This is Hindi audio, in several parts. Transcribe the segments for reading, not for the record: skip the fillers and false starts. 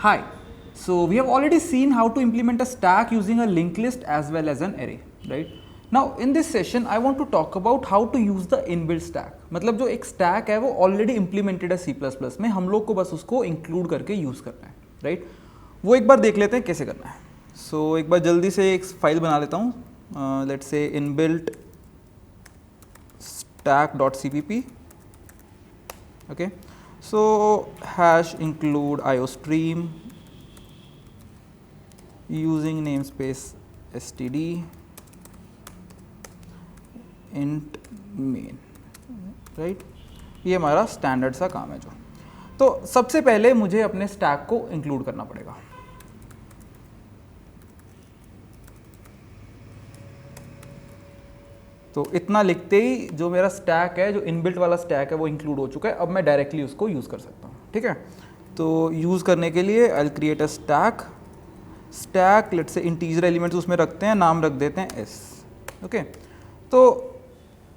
Hi. So we have already seen how to implement a stack using a linked list as well as an array, right? Now in this session I want to talk about how to use the inbuilt stack. मतलब जो एक stack है वो already implemented है C++ में, हम लोग को बस उसको include करके use करना है, right? वो एक बार देख लेते हैं कैसे करना है. So एक बार जल्दी से एक फाइल बना लेता हूँ. Let's say inbuilt stack.cpp. Okay. So hash include iostream using namespace std int main, right? ये हमारा स्टैंडर्ड सा काम है जो. तो सबसे पहले मुझे अपने स्टैक को इंक्लूड करना पड़ेगा. तो इतना लिखते ही जो मेरा स्टैक है, जो इनबिल्ट वाला स्टैक है वो इंक्लूड हो चुका है. अब मैं डायरेक्टली उसको यूज़ कर सकता हूँ. ठीक है. तो यूज़ करने के लिए I will create a stack let's say integer elements उसमें रखते हैं, नाम रख देते हैं s. ओके. तो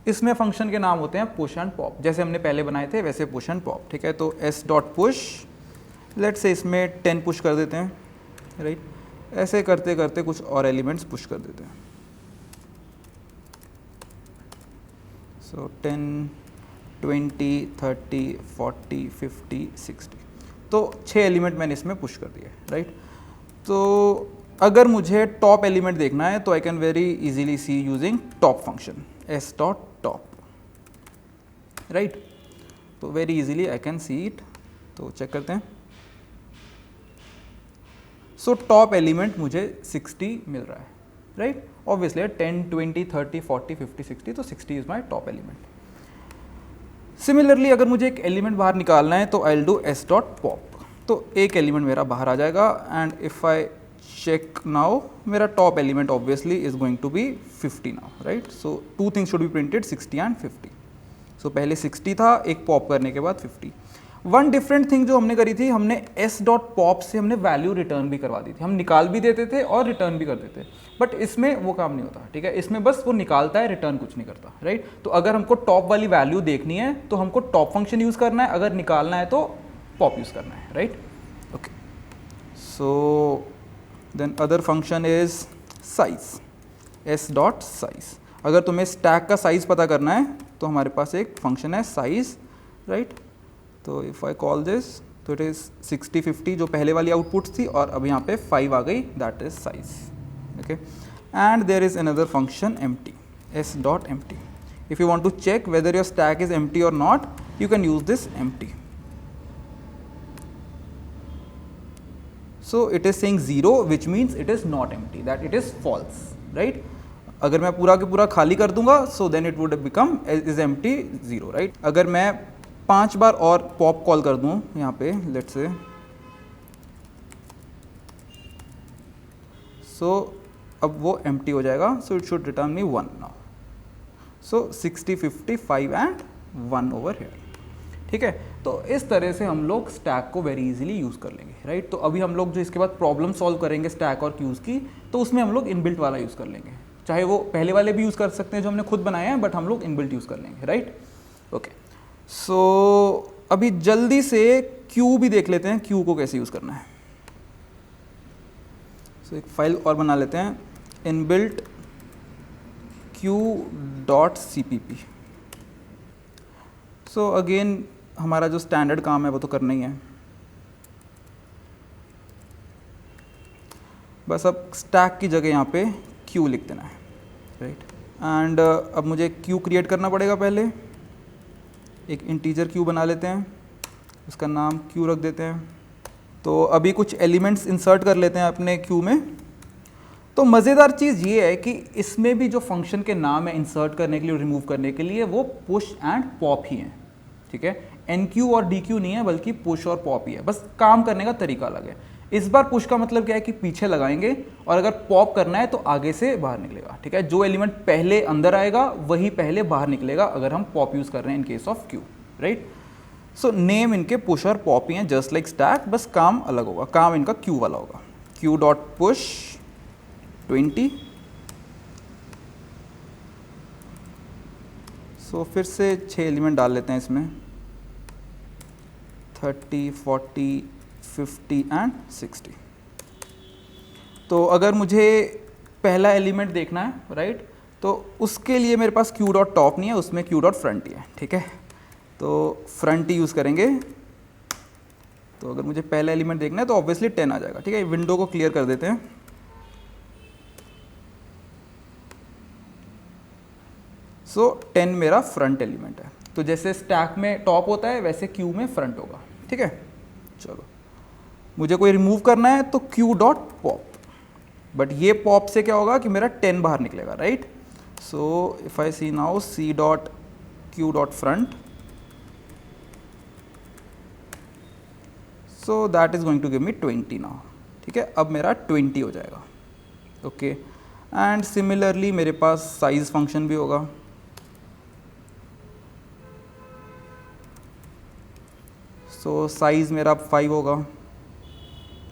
इसमें फंक्शन के नाम होते हैं पुश एंड पॉप, जैसे हमने पहले बनाए थे वैसे पुश एंड पॉप. ठीक है. तो s dot push let's say इसमें 10 पुश कर देते हैं, राइट. ऐसे करते करते कुछ और एलिमेंट्स पुश कर देते हैं. So 10, 20, 30, 40, 50, 60. तो 6 एलिमेंट मैंने इसमें पुश कर दिए, राइट. तो अगर मुझे टॉप एलिमेंट देखना है तो I can very easily see using top function s dot top, right. तो very easily I can see it. तो चेक करते हैं. सो टॉप एलिमेंट मुझे 60 मिल रहा है, राइट. Obviously 10, 20, 30, 40, 50, 60, तो 60 is my top element. Similarly अगर मुझे एक एलिमेंट बाहर निकालना है तो I will do s dot pop. तो एक एलिमेंट मेरा बाहर आ जाएगा and if I check now मेरा top element obviously is going to be 50 now, right. So two things should be printed, 60 and 50. So पहले 60 था, एक पॉप करने के बाद 50. वन डिफरेंट थिंग जो हमने करी थी, हमने s डॉट पॉप से हमने वैल्यू रिटर्न भी करवा दी थी. हम निकाल भी देते थे और रिटर्न भी कर देते थे, बट इसमें वो काम नहीं होता. ठीक है. इसमें बस वो निकालता है, रिटर्न कुछ नहीं करता, राइट. तो अगर हमको टॉप वाली वैल्यू देखनी है तो हमको टॉप फंक्शन यूज़ करना है, अगर निकालना है तो पॉप यूज़ करना है, right. Okay. So then other function is size, s dot size. अगर तुम्हें स्टैक का साइज पता करना है तो हमारे पास एक फंक्शन है साइज, राइट. तो इफ़ आई कॉल दिस तो इट इज़ 60, 50 जो पहले वाली आउटपुट थी और अब यहाँ पे 5 आ गई, that is size. Okay, and there is another function empty, s dot empty. If you want to check whether your stack is empty or not, you can use this empty. So it is saying 0, which means it is not empty, that it is false, right. अगर मैं पूरा के पूरा खाली कर दूंगा so then it would become is empty 0, right. अगर मैं 5 बार और पॉप कॉल कर दूं यहाँ पे let's say, so अब वो एम्प्टी हो जाएगा. So it should return me 1 now. So 60, 50, 5 and 1 over here. ठीक है. तो इस तरह से हम लोग स्टैक को वेरी इजीली यूज़ कर लेंगे, राइट. तो अभी हम लोग जो इसके बाद प्रॉब्लम सॉल्व करेंगे स्टैक और क्यूज़ की, तो उसमें हम लोग इनबिल्ट वाला यूज़ कर लेंगे. चाहे वो पहले वाले भी यूज़ कर सकते हैं जो हमने खुद बनाए हैं, बट हम लोग इनबिल्ट यूज़ कर लेंगे, राइट. ओके. सो अभी जल्दी से क्यू भी देख लेते हैं, क्यू को कैसे यूज़ करना है. सो एक फाइल और बना लेते हैं, inbuilt q.cpp. सो अगेन हमारा जो स्टैंडर्ड काम है वो तो करना ही है. बस अब स्टैक की जगह यहाँ पे q लिख देना है, राइट. एंड अब मुझे q क्रिएट करना पड़ेगा. पहले एक इंटीजर q बना लेते हैं, उसका नाम q रख देते हैं. तो अभी कुछ एलिमेंट्स इंसर्ट कर लेते हैं अपने q में. तो मज़ेदार चीज़ ये है कि इसमें भी जो फंक्शन के नाम है इंसर्ट करने के लिए, रिमूव करने के लिए, वो पुश एंड पॉप ही हैं. ठीक है. NQ और DQ नहीं है, बल्कि पुश और पॉप ही है. बस काम करने का तरीका अलग है. इस बार पुश का मतलब क्या है कि पीछे लगाएंगे, और अगर पॉप करना है तो आगे से बाहर निकलेगा. ठीक है. जो एलिमेंट पहले अंदर आएगा वही पहले बाहर निकलेगा अगर हम पॉप यूज़ कर रहे हैं in case of Q, right. So name इनके पुश और पॉप ही हैं, जस्ट लाइक स्टैक, बस काम अलग होगा. काम इनका Q वाला होगा. Q dot push 20. सो फिर से 6 एलिमेंट डाल लेते हैं इसमें, 30, 40, 50 एंड 60। तो अगर मुझे पहला एलिमेंट देखना है राइट, तो उसके लिए मेरे पास क्यू डॉट टॉप नहीं है, उसमें क्यू डॉट फ्रंट ही है, ठीक है। तो फ्रंट ही यूज़ करेंगे। तो अगर मुझे पहला एलिमेंट देखना है तो ऑब्वियसली 10 आ जाएगा, ठीक है। विंडो को क्लियर कर देते हैं। सो 10 मेरा फ्रंट एलिमेंट है। तो जैसे स्टैक में टॉप होता है वैसे क्यू में फ्रंट होगा, ठीक है। चलो, मुझे कोई रिमूव करना है तो क्यू डॉट पॉप, बट ये पॉप से क्या होगा कि मेरा 10 बाहर निकलेगा, right. So if I see now C dot queue dot front, so that is going to give me 20 now, ठीक है। अब मेरा 20 हो जाएगा, ओके। एंड सिमिलरली मेरे पास साइज फंक्शन भी होगा। सो साइज मेरा 5 होगा,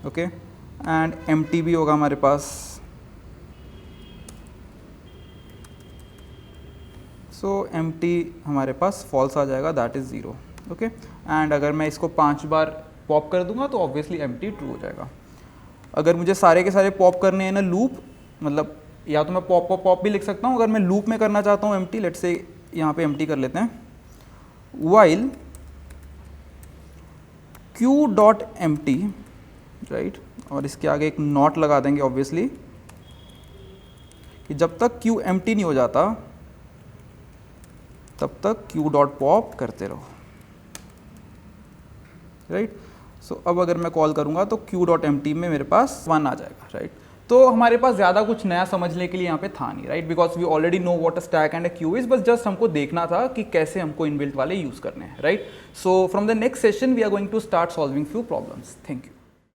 ओके। एंड एम्प्टी भी होगा हमारे पास। सो एम्प्टी हमारे पास फॉल्स आ जाएगा, दैट इज़ 0, ओके। एंड अगर मैं इसको 5 बार पॉप कर दूंगा तो ऑब्वियसली एम्प्टी ट्रू हो जाएगा। अगर मुझे सारे के सारे पॉप करने हैं ना लूप, मतलब या तो मैं पॉप पॉप पॉप भी लिख सकता हूँ। अगर मैं लूप में करना चाहता हूँ एम्प्टी, लेट्स से यहाँ पे एम्प्टी कर लेते हैं, while Q dot empty, right. और इसके आगे एक नॉट लगा देंगे ऑब्वियसली, कि जब तक क्यू एम्प्टी नहीं हो जाता तब तक क्यू डॉट पॉप करते रहो, राइट। सो अब अगर मैं कॉल करूंगा तो क्यू डॉट एम्प्टी में मेरे पास 1 आ जाएगा, राइट। तो हमारे पास ज़्यादा कुछ नया समझने के लिए यहाँ पे था नहीं, right, because we already know what a stack and a queue is. बस जस्ट हमको देखना था कि कैसे हमको इनबिल्ट वाले यूज़ करने हैं, right. So from the next session we are going to start solving few problems. Thank you.